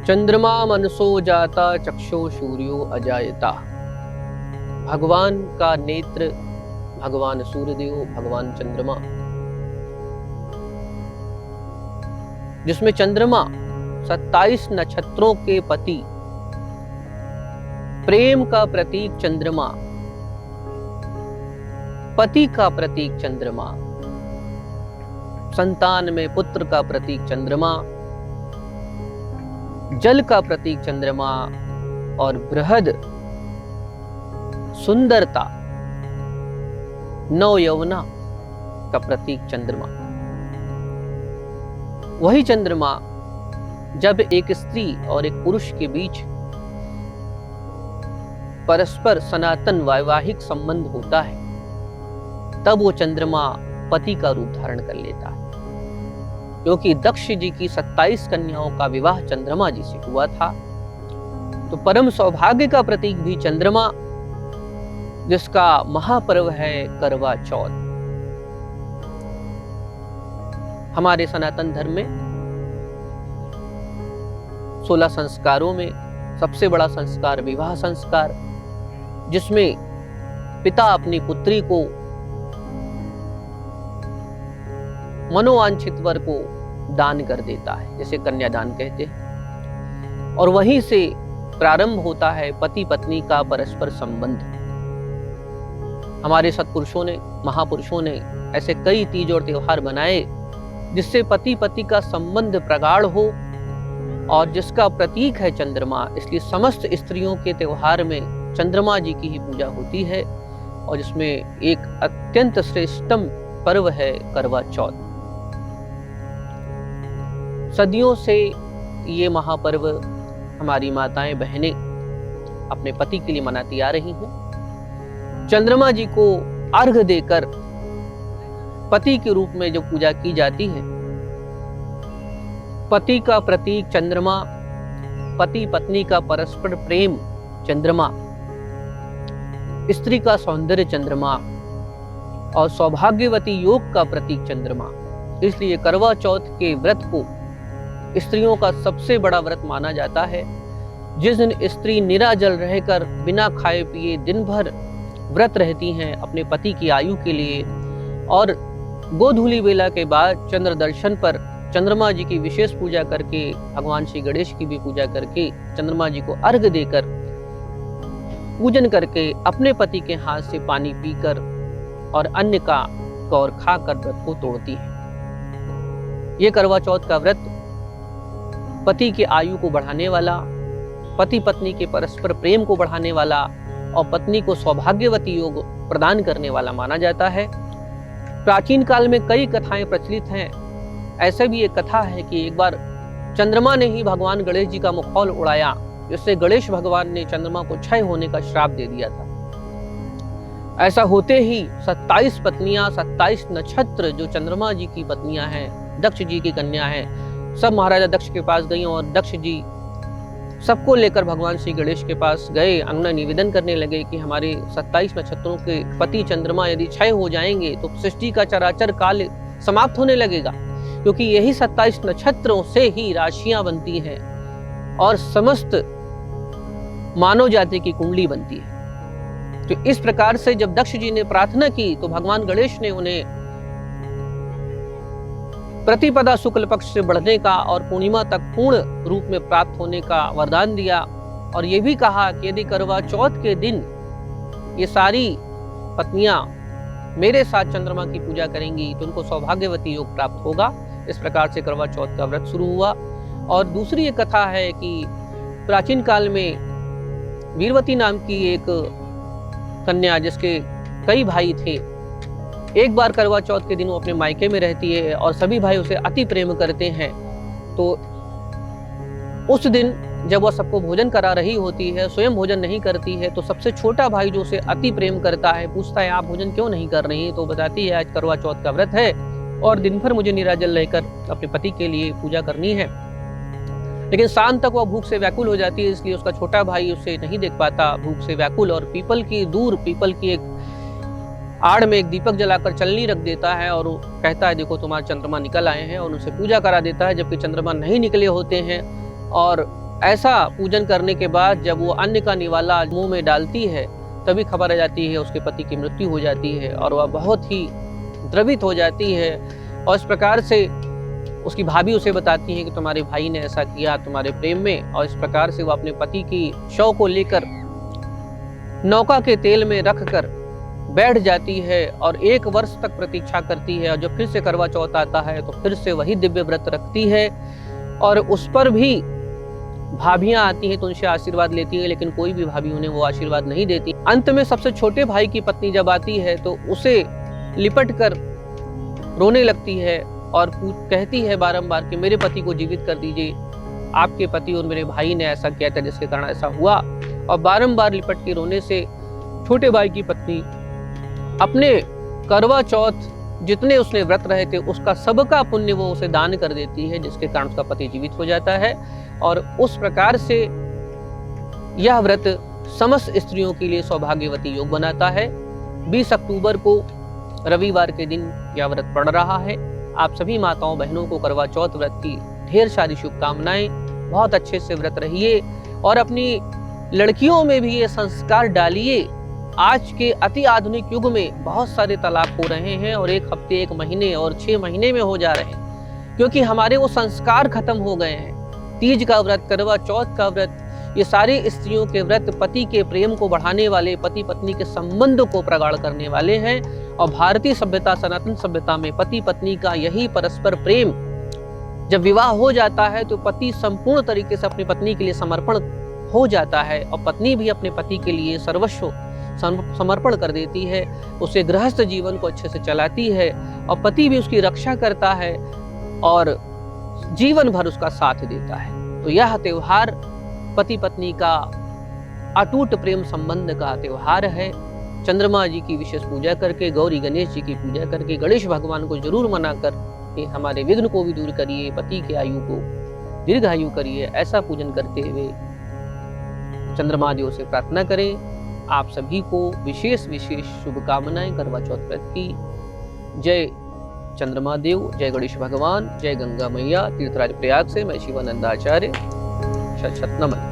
चंद्रमा मनसो जाता चक्षु सूर्यो अजायता। भगवान का नेत्र, भगवान सूर्यदेव, भगवान चंद्रमा, जिसमें चंद्रमा 27 नक्षत्रों के पति, प्रेम का प्रतीक चंद्रमा, पति का प्रतीक चंद्रमा, संतान में पुत्र का प्रतीक चंद्रमा, जल का प्रतीक चंद्रमा और बृहद सुंदरता, नव यौवना का प्रतीक चंद्रमा। वही चंद्रमा जब एक स्त्री और एक पुरुष के बीच परस्पर सनातन वैवाहिक संबंध होता है, तब वो चंद्रमा पति का रूप धारण कर लेता है। क्योंकि दक्ष जी की 27 कन्याओं का विवाह चंद्रमा जी से हुआ था, तो परम सौभाग्य का प्रतीक भी चंद्रमा, जिसका महापर्व है करवा चौथ। हमारे सनातन धर्म में 16 संस्कारों में सबसे बड़ा संस्कार विवाह संस्कार, जिसमें पिता अपनी पुत्री को मनोवांछित वर को दान कर देता है, जिसे कन्यादान कहते हैं, और वहीं से प्रारंभ होता है पति पत्नी का परस्पर संबंध। हमारे सत्पुरुषों ने, महापुरुषों ने ऐसे कई तीज और त्योहार बनाए जिससे पति पति का संबंध प्रगाढ़ हो, और जिसका प्रतीक है चंद्रमा। इसलिए समस्त स्त्रियों के त्योहार में चंद्रमा जी की ही पूजा होती है, और जिसमें एक अत्यंत श्रेष्ठतम पर्व है करवा चौथ। सदियों से ये महापर्व हमारी माताएं बहनें अपने पति के लिए मनाती आ रही हैं। चंद्रमा जी को अर्घ्य देकर पति के रूप में जो पूजा की जाती है, पति का प्रतीक चंद्रमा, पति पत्नी का परस्पर प्रेम चंद्रमा, स्त्री का सौंदर्य चंद्रमा और सौभाग्यवती योग का प्रतीक चंद्रमा। इसलिए करवा चौथ के व्रत को स्त्रियों का सबसे बड़ा व्रत माना जाता है। जिस दिन स्त्री निराजल रहकर बिना खाए पिए दिन भर व्रत रहती हैं अपने पति की आयु के लिए, और गोधूली वेला के बाद चंद्र दर्शन पर चंद्रमा जी की विशेष पूजा करके, भगवान श्री गणेश की भी पूजा करके, चंद्रमा जी को अर्घ्य देकर पूजन करके अपने पति के हाथ से पानी पीकर और अन्न का कौर खाकर व्रत को तोड़ती है। ये करवा चौथ का व्रत पति की आयु को बढ़ाने वाला, पति पत्नी के परस्पर प्रेम को बढ़ाने वाला और पत्नी को सौभाग्यवती योग प्रदान करने वाला माना जाता है। प्राचीन काल में कई कथाएं प्रचलित हैं। ऐसे भी एक कथा है कि एक बार चंद्रमा ने ही भगवान गणेश जी का मुखौल उड़ाया, जिससे गणेश भगवान ने चंद्रमा को क्षय होने का श्राप दे दिया था। ऐसा होते ही 27 पत्नियां, 27 नक्षत्र जो चंद्रमा जी की पत्नियां हैं, दक्ष जी की कन्या हैं, सब महाराजा दक्ष के पास गई और दक्ष जी सबको लेकर भगवान श्री गणेश के पास गए। अंगना निवेदन करने लगे कि हमारे 27 नक्षत्रों के पति चंद्रमा यदि क्षय हो जाएंगे तो सृष्टि का चराचर काल समाप्त होने लगेगा, क्योंकि यही 27 नक्षत्रों से ही राशियां बनती हैं और समस्त मानव जाति की कुंडली बनती है। तो इस प्रकार से जब दक्ष जी ने प्रार्थना की तो भगवान गणेश ने उन्हें प्रतिपदा शुक्ल पक्ष से बढ़ने का और पूर्णिमा तक पूर्ण रूप में प्राप्त होने का वरदान दिया, और ये भी कहा कि यदि करवा चौथ के दिन ये सारी पत्नियां मेरे साथ चंद्रमा की पूजा करेंगी तो उनको सौभाग्यवती योग प्राप्त होगा। इस प्रकार से करवा चौथ का व्रत शुरू हुआ। और दूसरी एक कथा है कि प्राचीन काल में वीरवती नाम की एक कन्या, जिसके कई भाई थे, एक बार करवा चौथ के दिन वो अपने मायके में रहती है और सभी भाई उसे अति प्रेम करते हैं। तो उस दिन जब वह सबको भोजन करा रही होती है, स्वयं भोजन नहीं करती है, तो सबसे छोटा भाई जो उसे अति प्रेम करता है पूछता है, आप भोजन क्यों नहीं कर रही हैं? तो बताती है, आज करवा चौथ का व्रत है और दिन भर मुझे निराजल रहकर अपने पति के लिए पूजा करनी है। लेकिन शाम तक वह भूख से व्याकुल हो जाती है, इसलिए उसका छोटा भाई उसे नहीं देख पाता, भूख से व्याकुल, और पीपल की एक आड़ में एक दीपक जलाकर चलनी रख देता है और कहता है, देखो तुम्हारे चंद्रमा निकल आए हैं, और उनसे पूजा करा देता है। जबकि चंद्रमा नहीं निकले होते हैं और ऐसा पूजन करने के बाद जब वो अन्न का निवाला मुंह में डालती है तभी खबर आ जाती है उसके पति की मृत्यु हो जाती है और वह बहुत ही द्रवित हो जाती है। और इस प्रकार से उसकी भाभी उसे बताती है कि तुम्हारे भाई ने ऐसा किया तुम्हारे प्रेम में। और इस प्रकार से वो अपने पति की शव को लेकर नौका के तेल में रखकर बैठ जाती है और 1 वर्ष तक प्रतीक्षा करती है। और जब फिर से करवा चौथ आता है तो फिर से वही दिव्य व्रत रखती है और उस पर भी भाभियां आती हैं तो उनसे आशीर्वाद लेती है, लेकिन कोई भी भाभी उन्हें वो आशीर्वाद नहीं देती। अंत में सबसे छोटे भाई की पत्नी जब आती है तो उसे लिपट कर रोने लगती है और कहती है बारंबार कि मेरे पति को जीवित कर दीजिए, आपके पति और मेरे भाई ने ऐसा किया था जिसके कारण ऐसा हुआ। और बारंबार लिपट के रोने से छोटे भाई की पत्नी अपने करवा चौथ जितने उसने व्रत रहे थे उसका सबका पुण्य वो उसे दान कर देती है, जिसके कारण उसका पति जीवित हो जाता है। और उस प्रकार से यह व्रत समस्त स्त्रियों के लिए सौभाग्यवती योग बनाता है। 20 अक्टूबर को रविवार के दिन यह व्रत पड़ रहा है। आप सभी माताओं बहनों को करवा चौथ व्रत की ढेर सारी शुभकामनाएं। बहुत अच्छे से व्रत रहिए और अपनी लड़कियों में भी ये संस्कार डालिए। आज के अति आधुनिक युग में बहुत सारे तलाक हो रहे हैं और 1 हफ्ते 1 महीने और 6 महीने में हो जा रहे हैं, क्योंकि हमारे वो संस्कार खत्म हो गए हैं। तीज का व्रत, करवा चौथ का व्रत, ये सारी स्त्रियों के व्रत पति के प्रेम को बढ़ाने वाले, पति पत्नी के संबंध को प्रगाढ़ करने वाले हैं। और भारतीय सभ्यता, सनातन सभ्यता में पति पत्नी का यही परस्पर प्रेम, जब विवाह हो जाता है तो पति संपूर्ण तरीके से अपनी पत्नी के लिए समर्पण हो जाता है और पत्नी भी अपने पति के लिए सर्वस्व समर्पण कर देती है। उसे गृहस्थ जीवन को अच्छे से चलाती है और पति भी उसकी रक्षा करता है और जीवन भर उसका साथ देता है। तो यह त्योहार पति पत्नी का अटूट प्रेम संबंध का त्योहार है। चंद्रमा जी की विशेष पूजा करके, गौरी गणेश जी की पूजा करके, गणेश भगवान को जरूर मनाकर कि हमारे विघ्न को भी दूर करिए, पति के आयु को दीर्घायु करिए। ऐसा पूजन करते हुए चंद्रमा देव से प्रार्थना करें। आप सभी को विशेष शुभकामनाएं करवा चौथ व्रत की। जय चंद्रमा देव, जय गणेश भगवान, जय गंगा मैया। तीर्थराज प्रयाग से मैं शिवानंद आचार्य, शत शत नमन।